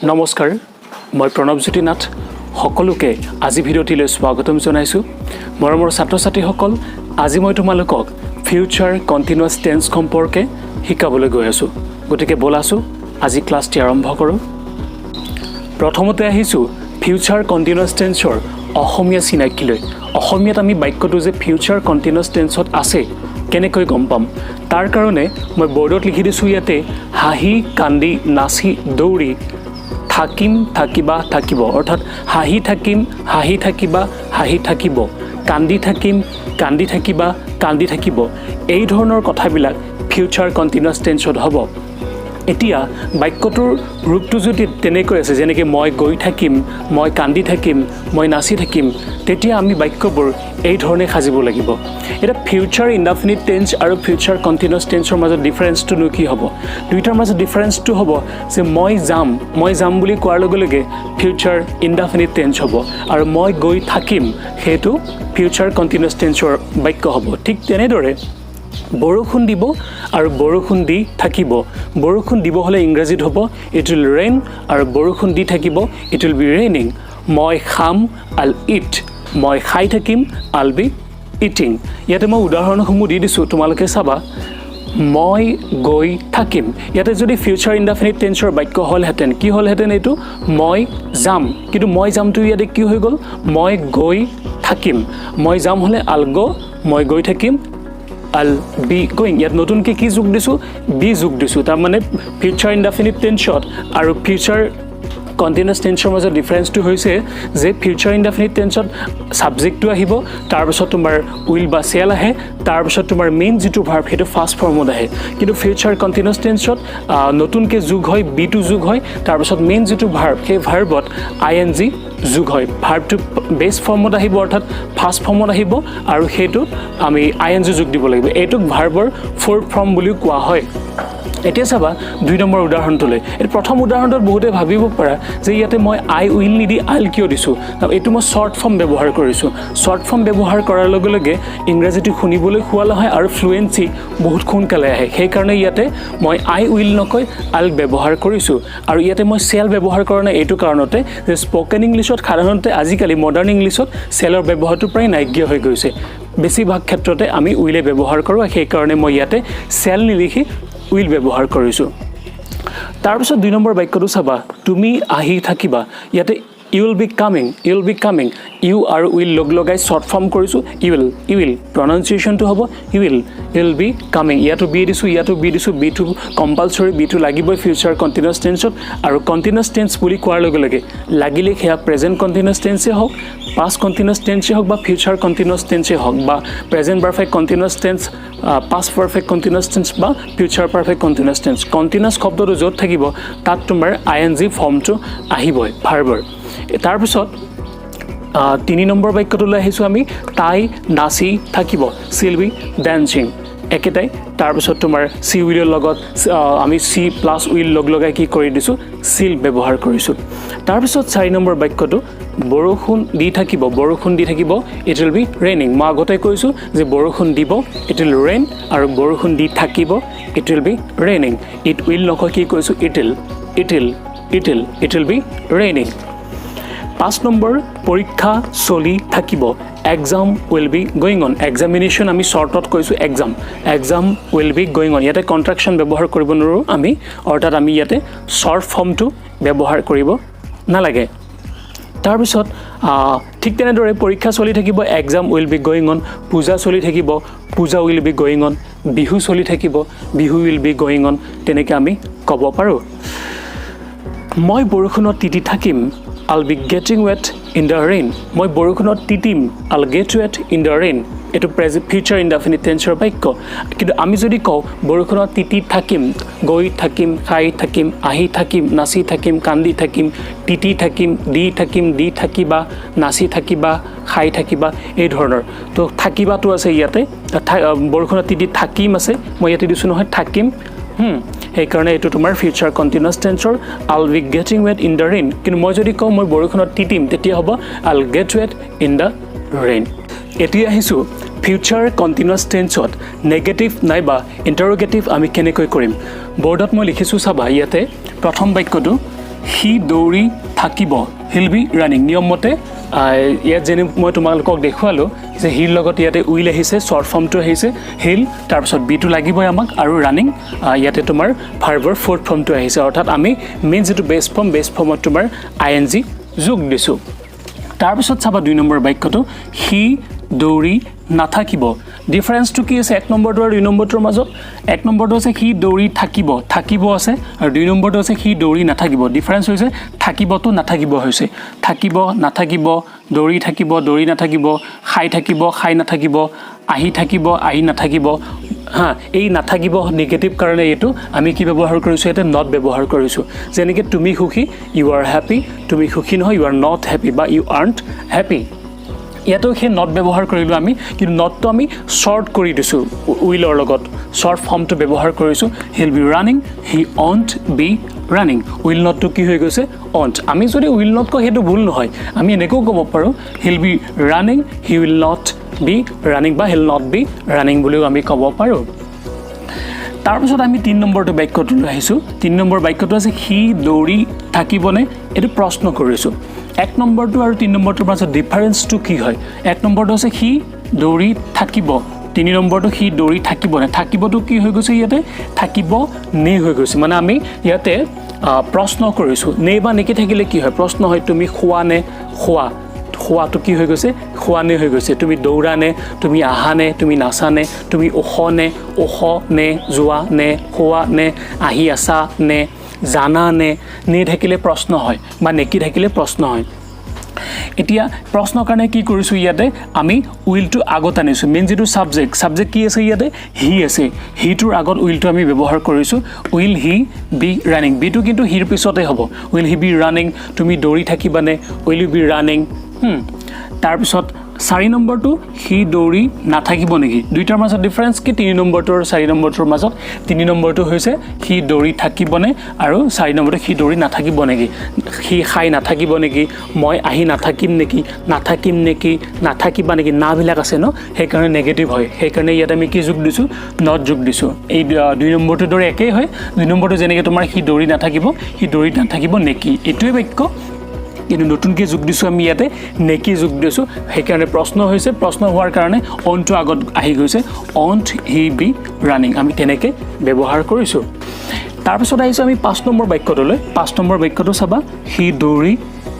নমস্কাৰ মই প্ৰণৱজ্যোতি নাথ সকলোকে আজি ভিডিঅ'টিলৈ স্বাগতম জনাইছোঁ মৰমৰ ছাত্ৰ ছাত্ৰীসকল আজি মই তোমালোকক ফিউচাৰ কন্টিনিউয়াছ টেন্স সম্পৰ্কে শিকাবলৈ গৈ আছোঁ গতিকে বলাছো আজি ক্লাছটি আৰম্ভ কৰোঁ প্ৰথমতে আহিছোঁ ফিউচাৰ কন্টিনিউয়াছ টেন্সৰ অসমীয়া চিনাকিলৈ অসমীয়াত আমি বাক্যটো যে ফিউচাৰ কন্টিনিউয়াছ টেন্সত আছে কেনেকৈ গম পাম তাৰ কাৰণে মই বৰ্ডত লিখি দিছোঁ ইয়াতে হাঁহি কান্দি নাচি দৌৰি থাকিম থাকিবা থাকিব অৰ্থাৎ হাঁহি থাকিম হাঁহি থাকিবা হাঁহি থাকিব কান্দি থাকিম কান্দি থাকিবা কান্দি থাকিব এই ধৰণৰ কথাবিলাক ফিউচাৰ কন্টিনিউয়াছ টেন্সত হ'ব এতিয়া বাক্যটোৰ ৰূপটো যদি তেনেকৈ আছে যেনেকৈ মই গৈ থাকিম মই কান্দি থাকিম মই নাচি থাকিম তেতিয়া আমি বাক্যবোৰ এই ধৰণে সাজিব লাগিব এটা ফিউচাৰ ইনডেফিনিট টেন্স আৰু ফিউচাৰ কন্টিনিউয়াছ টেন্সৰ মাজত ডিফাৰেন্সটো কি হ'ব দুইটাৰ মাজত ডিফাৰেন্সটো হ'ব যে মই যাম বুলি কোৱাৰ লগে লগে ফিউচাৰ ইনডেফিনিট টেন্স হ'ব আৰু মই গৈ থাকিম সেইটো ফিউচাৰ কন্টিনিউয়াছ টেন্সৰ বাক্য হ'ব ঠিক তেনেদৰে বৰষুণ দিব আৰু বৰষুণ দি থাকিব বৰষুণ দিব হলে ইংৰাজীত হ'ব ইট উইল ৰেইন আৰু বৰষুণ দি থাকিব ইট উইল বি ৰেইনিং মই খাম আল ইট মই খাই থাকিম আল বি ইটিং ইয়াতে মই উদাহৰণসমূহ দি দিছোঁ তোমালোকে চাবা মই গৈ থাকিম ইয়াতে যদি ফিউচাৰ ইনডেফিনিট টেন্সৰ বাক্য হ'লহেঁতেন কি হ'লহেঁতেন এইটো মই যাম কিন্তু মই যামটো ইয়াতে কি হৈ গ'ল মই গৈ থাকিম মই যাম হ'লে আল গ মই গৈ থাকিম আল বি গোয়িং ইয়াত নতুনকৈ কি যোগ দিছোঁ বি যোগ দিছোঁ তাৰমানে ফিউচাৰ ইনডেফিনিট টেন্সত আৰু ফিউচাৰ কন্টিনিউয়াছ টেন্সৰ মাজত ডিফাৰেন্সটো হৈছে যে ফিউচাৰ ইনডেফিনিট টেন্সত ছাবজেক্টটো আহিব তাৰপিছত তোমাৰ উইল বা চেল আহে তাৰপিছত তোমাৰ মেইন যিটো ভাৰ্ব সেইটো ফাৰ্ষ্ট ফৰ্মত আহে কিন্তু ফিউচাৰ কন্টিনিউয়াছ টেন্সত নতুনকৈ যোগ হয় বিটো যোগ হয় তাৰপিছত মেইন যিটো ভাৰ্ব সেই ভাৰ্বত ING যোগ হয় ভাৰ্বটো বেছ ফৰ্মত আহিব অৰ্থাৎ ফাৰ্ষ্ট ফৰ্মত আহিব আৰু সেইটো আমি ING যোগ দিব লাগিব এইটোক ভাৰ্বৰ ফ'ৰ্থ ফৰ্ম বুলিও কোৱা হয় এতিয়া চাবা 2 নম্বৰ উদাহৰণটোলৈ এই প্ৰথম উদাহৰণটোত বহুতে ভাবিব পাৰা যে ইয়াতে মই আই উইল নিদি আইল কিয় দিছোঁ এইটো মই শ্বৰ্ট ফৰ্ম ব্যৱহাৰ কৰিছোঁ শ্বৰ্ট ফৰ্ম ব্যৱহাৰ কৰাৰ লগে লগে ইংৰাজীটো শুনিবলৈ সুৱালা হয় আৰু ফ্লুৱেঞ্চি বহুত সোনকালে আহে সেইকাৰণে ইয়াতে মই আই উইল নকৈ আইল ব্যৱহাৰ কৰিছোঁ আৰু ইয়াতে মই চেল ব্যৱহাৰ কৰা নাই এইটো কাৰণতে যে স্পকেন ইংলিছত সাধাৰণতে আজিকালি মডাৰ্ণ ইংলিছত চেলৰ ব্যৱহাৰটো প্ৰায় নাইকিয়া হৈ গৈছে বেছিভাগ ক্ষেত্ৰতে আমি উইলে ব্যৱহাৰ কৰোঁ সেইকাৰণে মই ইয়াতে চেল নিলিখি উইল ব্যৱহাৰ কৰিছোঁ তাৰপিছত 2 নম্বৰ বাক্যটো চাবা তুমি আহি থাকিবা ইয়াতে you will be coming you আৰু উইল লগাই শ্বৰ্ট ফৰ্ম কৰিছোঁ ইউ উইল প্ৰনাউন্সিয়েশ্যনটো হ'ব ইউ উইল বি কামিং ইয়াতো বি দিছোঁ বিটো কম্পালচৰি বিটো লাগিবই ফিউচাৰ কন্টিনিউয়াছ টেন্সত আৰু কন্টিনিউয়াছ টেন্স বুলি কোৱাৰ লগে লগে লাগিলে সেয়া প্ৰেজেণ্ট কন্টিনিউয়াছ টেন্সে হওক পাষ্ট কন্টিনিউয়াছ টেন্সে হওক বা ফিউচাৰ কন্টিনিউয়াছ টেন্সে হওক বা present perfect continuous tense past perfect continuous tense বা future perfect continuous tense continuous শব্দটো য'ত থাকিব তাত তোমাৰ ING ফৰ্মটো আহিবই ভাৰ্বৰ তাৰপিছত 3 নম্বৰ বাক্যটোলৈ আহিছোঁ আমি তাই নাচি থাকিব চিল বি ডেন্সিং একেটাই তাৰপিছত তোমাৰ চি উইলৰ লগত আমি চি প্লাছ উইল লগাই কি কৰি দিছোঁ চিল ব্যৱহাৰ কৰিছোঁ তাৰপিছত 4 নম্বৰ বাক্যটো বৰষুণ দি থাকিব ইট উইল বি ৰেইনিং মই আগতে কৈছোঁ যে বৰষুণ দিব ইট উইল ৰেইন আৰু বৰষুণ দি থাকিব it will be raining it will নকয় কি কৈছোঁ it will be raining 5 number পৰীক্ষা চলি থাকিব exam will be going on examination আমি শ্বৰ্টত কৈছোঁ exam will be going on ইয়াতে কণ্ট্ৰাকশ্যন ব্যৱহাৰ কৰিব নোৱাৰোঁ আমি অৰ্থাৎ আমি ইয়াতে শ্বৰ্ট ফৰ্মটো ব্যৱহাৰ কৰিব নালাগে তাৰপিছত ঠিক তেনেদৰে পৰীক্ষা চলি থাকিব exam will be going on পূজা চলি থাকিব পূজা will be going on Bihu চলি থাকিব Bihu will be going on তেনেকৈ আমি ক'ব পাৰোঁ মই বৰষুণত তিতি থাকিম I'll be getting wet in the rain মই বৰষুণত তিতিম I'll get wet in the rain এইটো ফিউচাৰ ইনডেফিনিট টেন্সৰ বাক্য কিন্তু আমি যদি কওঁ বৰষুণত তিতি থাকিম গৈ থাকিম খাই থাকিম আহি থাকিম নাচি থাকিম কান্দি থাকিম তিতি থাকিম দি থাকিবা নাচি থাকিবা খাই থাকিবা এই ধৰণৰ তো থাকিবাটো আছে ইয়াতে বৰষুণত তিতি থাকিম আছে মই ইয়াতে দিছোঁ নহয় থাকিম সেইকাৰণে এইটো তোমাৰ future কন্টিনিউয়াছ টেন্সৰ I'll be getting wet in the rain কিন্তু মই যদি কওঁ মই বৰষুণত তিতিম তেতিয়া হ'ব I'll get wet in the rain এতিয়া আহিছোঁ ফিউচাৰ কন্টিনিউয়াছ টেন্সত নেগেটিভ নাইবা ইণ্টাৰোগেটিভ আমি কেনেকৈ কৰিম বোৰ্ডত মই লিখিছোঁ চাবা ইয়াতে প্ৰথম বাক্যটো সি দৌৰি থাকিব হিল বি ৰানিং নিয়ম মতে ইয়াত যেনে মই তোমালোকক দেখুৱালোঁ যে হিৰ লগত ইয়াতে উইল আহিছে শ্বৰ্ট ফৰ্মটো আহিছে হিল তাৰপিছত বিটো লাগিবই আমাক আৰু ৰানিং ইয়াতে তোমাৰ ভাৰ্বৰ ফ'ৰ্থ ফৰ্মটো আহিছে অৰ্থাৎ আমি মেইন যিটো বেছ ফৰ্মত তোমাৰ ING যোগ দিছোঁ তাৰপিছত চাবা 2 নম্বৰ বাক্যটো সি দৌৰি নাথাকিব ডিফাৰেন্সটো কি আছে 1 নম্বৰটো আৰু 2 নম্বৰটোৰ মাজত 1 নম্বৰটো আছে সি দৌৰি থাকিব আছে আৰু 2 নম্বৰটো আছে সি দৌৰি নাথাকিব ডিফাৰেন্স হৈছে থাকিবটো নাথাকিব হৈছে থাকিব নাথাকিব দৌৰি নাথাকিব খাই নাথাকিব আহি নাথাকিব হা এই নাথাকিব নেগেটিভ কাৰণে এইটো আমি কি ব্যৱহাৰ কৰিছোঁ এটা নট ব্যৱহাৰ কৰিছোঁ যেনেকৈ তুমি সুখী ইউ আৰ হ্যাপি তুমি সুখী নহয় ইউ আৰ নট হ্যাপি বা ইউ আৰ্ণ্ট হ্যাপি ইয়াতো সেই নট ব্যৱহাৰ কৰিলোঁ আমি কিন্তু নটটো আমি শ্বৰ্ট কৰি দিছোঁ উইলৰ লগত শ্বৰ্ট ফৰ্মটো ব্যৱহাৰ কৰিছোঁ he'll be running he won't be running will নটটো কি হৈ গৈছে অন্ট আমি যদি উইল নট কওঁ সেইটো ভুল নহয় আমি এনেকৈও ক'ব পাৰোঁ he'll be running he will not be running বা হিল নট বি ৰানিং বুলিও আমি ক'ব পাৰোঁ তাৰপিছত আমি 3 নম্বৰটো বাক্যটো লৈ আহিছোঁ 3 নম্বৰ বাক্যটো আছে সি দৌৰি থাকিবনে এইটো প্ৰশ্ন কৰিছোঁ 1 নম্বৰটো আৰু 3 নম্বৰটোৰ মাজত ডিফাৰেন্সটো কি হয় 1 নম্বৰটো আছে সি দৌৰি থাকিব 3 নম্বৰটো সি দৌৰি থাকিবনে থাকিবটো কি হৈ গৈছে ইয়াতে থাকিব নে হৈ গৈছে মানে আমি ইয়াতে প্ৰশ্ন কৰিছোঁ নে বা নেকি থাকিলে কি হয় প্ৰশ্ন হয় তুমি খোৱা নে খোৱাটো কি হৈ গৈছে খোৱা নে হৈ গৈছে তুমি দৌৰা নে তুমি আহা নে তুমি নাচা নে তুমি ওখ নে যোৱা নে খোৱা নে আহি আছা নে জানা নে থাকিলে প্ৰশ্ন হয় বা নেকি থাকিলে প্ৰশ্ন হয় এতিয়া প্ৰশ্নৰ কাৰণে কি কৰিছোঁ ইয়াতে আমি উইলটো আগত আনিছোঁ মেইন যিটো সাবজেক্ট কি আছে ইয়াতে হি আছে হিটোৰ আগত উইলটো আমি ব্যৱহাৰ কৰিছোঁ উইল হি বি ৰানিং বিটো কিন্তু হিৰ পিছতে হ'ব উইল হি বি ৰানিং তুমি দৌৰি থাকিবানে উইল ইউ বি ৰানিং তাৰপিছত 4 নম্বৰটো সি দৌৰি নাথাকিব নেকি দুইটাৰ মাজত ডিফাৰেন্স কি 3 নম্বৰটো আৰু 4 নম্বৰটোৰ মাজত 3 নম্বৰটো হৈছে সি দৌৰি থাকিবনে আৰু 4 নম্বৰটো সি দৌৰি নাথাকিব নেকি সি খাই নাথাকিব নেকি মই আহি নাথাকিম নেকি নাথাকিবা নেকি নাবিলাক আছে ন সেইকাৰণে নেগেটিভ হয় সেইকাৰণে ইয়াত আমি কি যোগ দিছোঁ নট যোগ দিছোঁ এই 2 নম্বৰটোৰ দৰে একেই হয় 2 নম্বৰটো যেনেকৈ তোমাৰ সি দৌৰি নাথাকিব নেকি এইটোৱে বাক্য কিন্তু নতুনকৈ যোগ দিছোঁ আমি ইয়াতে নেকি যোগ দিছোঁ সেইকাৰণে প্ৰশ্ন হৈছে প্ৰশ্ন হোৱাৰ কাৰণে অনটো আগত আহি গৈছে অন্ট হি বি ৰানিং আমি তেনেকৈ ব্যৱহাৰ কৰিছোঁ তাৰপিছত আহিছোঁ আমি 5 নম্বৰ বাক্যটোলৈ 5 নম্বৰ বাক্যটো চাবা সি দৌৰি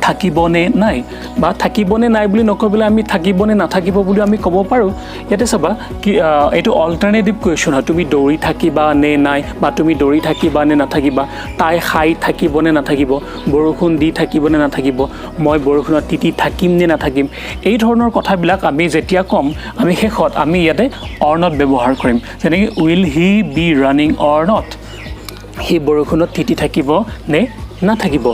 থাকিবনে নাই বা থাকিবনে নাই বুলি নকবলৈ আমি থাকিবনে নাথাকিব বুলি আমি ক'ব পাৰোঁ ইয়াতে চাবা কি এইটো অল্টাৰনেটিভ কুৱেশ্যন হয় তুমি দৌৰি থাকিবা নে নাই বা তুমি দৌৰি থাকিবা নে নাথাকিবা তাই খাই থাকিবনে নাথাকিব বৰষুণ দি থাকিবনে নাথাকিব মই বৰষুণত তিতি থাকিম নে নাথাকিম এই ধৰণৰ কথাবিলাক আমি যেতিয়া ক'ম আমি শেষত আমি ইয়াতে অৰ নট ব্যৱহাৰ কৰিম যেনেকৈ will he be running or not সি বৰষুণত তিতি থাকিব নে নাথাকিব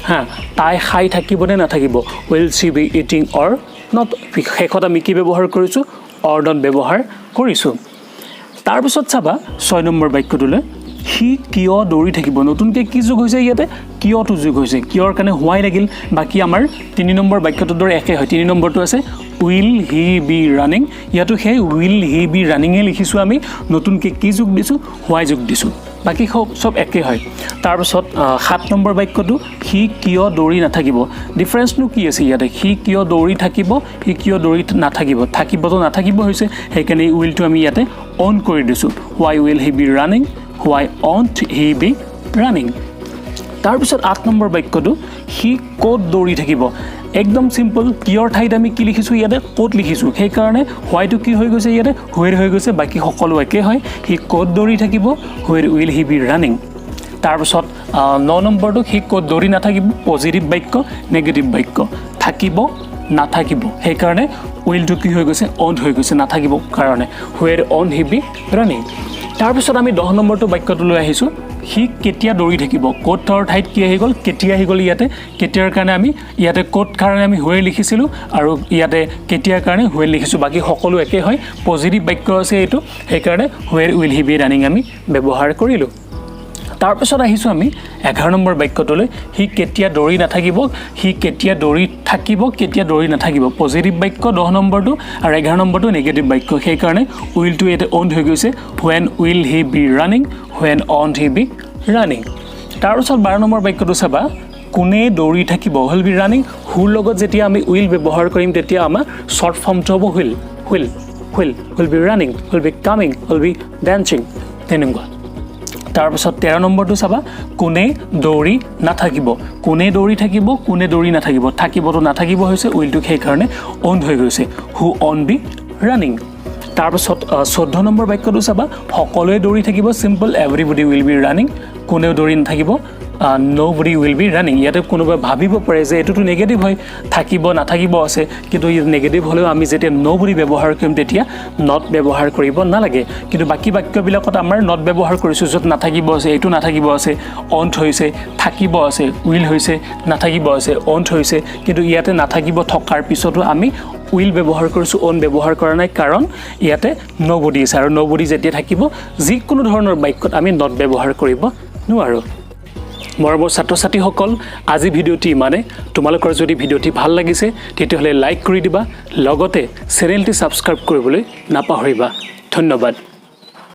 হা তাই খাই থাকিবনে নাথাকিব will she be eating or not শেষত আমি কি ব্যৱহাৰ কৰিছোঁ অৰ নট ব্যৱহাৰ কৰিছোঁ তাৰপিছত চাবা 6 নম্বৰ বাক্যটোলৈ সি কিয় দৌৰি থাকিব নতুনকৈ কি যোগ হৈছে ইয়াতে কিয়টো যোগ হৈছে কিয়ৰ কাৰণে হোৱাই লাগিল বাকী আমাৰ 3 নম্বৰ বাক্যটোৰ দৰে একে হয় 3 নম্বৰটো আছে উইল হি বি ৰানিং ইয়াতো সেই উইল হি বি ৰানিঙে লিখিছোঁ আমি নতুনকৈ কি যোগ দিছোঁ হোৱাই যোগ দিছোঁ বাকী সব একে হয় তাৰপিছত 7 নম্বৰ বাক্যটো সি কিয় দৌৰি নাথাকিব ডিফাৰেন্সনো কি আছে ইয়াতে সি কিয় দৌৰি থাকিব সি কিয় দৌৰি নাথাকিব থাকিবতো নাথাকিব হৈছে সেইকাৰণে উইলটো আমি ইয়াতে অন কৰি দিছোঁ why will he be running why won't he be running তাৰপিছত 8 নম্বৰ বাক্যটো সি ক'ত দৌৰি থাকিব একদম সিম্পল কিয়ৰ ঠাইত আমি কি লিখিছোঁ ইয়াতে ক'ত লিখিছোঁ সেইকাৰণে হোৱাইটো কি হৈ গৈছে ইয়াতে হুৱেৰ হৈ গৈছে বাকী সকলো একে হয় সি ক'ত দৌৰি থাকিব where will he be running তাৰপিছত 9 নম্বৰটো সি ক'ত দৌৰি নাথাকিব পজিটিভ বাক্য নেগেটিভ বাক্য থাকিব নাথাকিব সেইকাৰণে উইলটো কি হৈ গৈছে অন হৈ গৈছে নাথাকিব কাৰণে where on he be running তাৰপিছত আমি 10 নম্বৰটো বাক্যটো লৈ আহিছোঁ সি কেতিয়া দৌৰি থাকিব ক'তৰ ঠাইত কি আহি গ'ল কেতিয়া আহি গ'ল ইয়াতে কেতিয়াৰ কাৰণে আমি ইয়াতে ক'ত কাৰণে আমি হুৱেৰ লিখিছিলোঁ আৰু ইয়াতে কেতিয়াৰ কাৰণে হুৱেৰ লিখিছোঁ বাকী সকলো একে হয় পজিটিভ বাক্য আছে এইটো সেইকাৰণে where will he be running আমি ব্যৱহাৰ কৰিলোঁ তাৰপিছত আহিছোঁ আমি 11 নম্বৰ বাক্যটোলৈ সি কেতিয়া দৌৰি নাথাকিব সি কেতিয়া দৌৰি থাকিব কেতিয়া দৌৰি নাথাকিব পজিটিভ বাক্য 10 নম্বৰটো আৰু 11 নম্বৰটো নেগেটিভ বাক্য সেইকাৰণে উইলটো ইয়াতে অন হৈ গৈছে when will he be running when on he be running তাৰপিছত 12 নম্বৰ বাক্যটো চাবা কোনে দৌৰি থাকিব উইল বি ৰানিং হুৰ লগত যেতিয়া আমি উইল ব্যৱহাৰ কৰিম তেতিয়া আমাৰ শ্বৰ্ট ফৰ্মটো হ'ব will be running will be coming will be dancing তেনেকুৱা তাৰপিছত 13 নম্বৰটো চাবা কোনে দৌৰি নাথাকিব কোনে দৌৰি থাকিব কোনে দৌৰি নাথাকিব থাকিবটো নাথাকিব হৈছে উইলটো সেইকাৰণে অন হৈ গৈছে হু অন বি ৰানিং তাৰপিছত 14 নম্বৰ বাক্যটো চাবা সকলোৱে দৌৰি থাকিব simple everybody will be running কোনেও দৌৰি নাথাকিব nobody will be running ইয়াতে কোনোবা ভাবিব পাৰে যে এটোটো নেগেটিভ হয় থাকিব নাথাকিব আছে কিন্তু ই নেগেটিভ হলেও আমি যেতিয়া nobody ব্যৱহাৰ কৰিম তেতিয়া not ব্যৱহাৰ কৰিব নালাগে কিন্তু বাকি বাক্যবিলাকত আমাৰ not ব্যৱহাৰ কৰিছো যত নাথাকিব আছে এটো নাথাকিব আছে on হৈছে থাকিব আছে will হৈছে নাথাকিব আছে on হৈছে কিন্তু ইয়াতে নাথাকিব থকাৰ পিছতো আমি will ব্যৱহাৰ কৰিছো on ব্যৱহাৰ কৰা নাই কাৰণ ইয়াতে nobody আছে আৰু nobody যেতিয়া থাকিব যিকোনো ধৰণৰ বাক্যত আমি not ব্যৱহাৰ কৰিব নোৱাৰো মৰমৰ ছাত্ৰ-ছাত্ৰীসকল আজি ভিডিওটি মানে তোমালোকৰ যদি ভিডিওটি ভাল লাগিছে তেতিয়াহলে লাইক কৰি দিবা লগতে চেনেলটি সাবস্ক্ৰাইব কৰিবলৈ নাপাহৰিবা ধন্যবাদ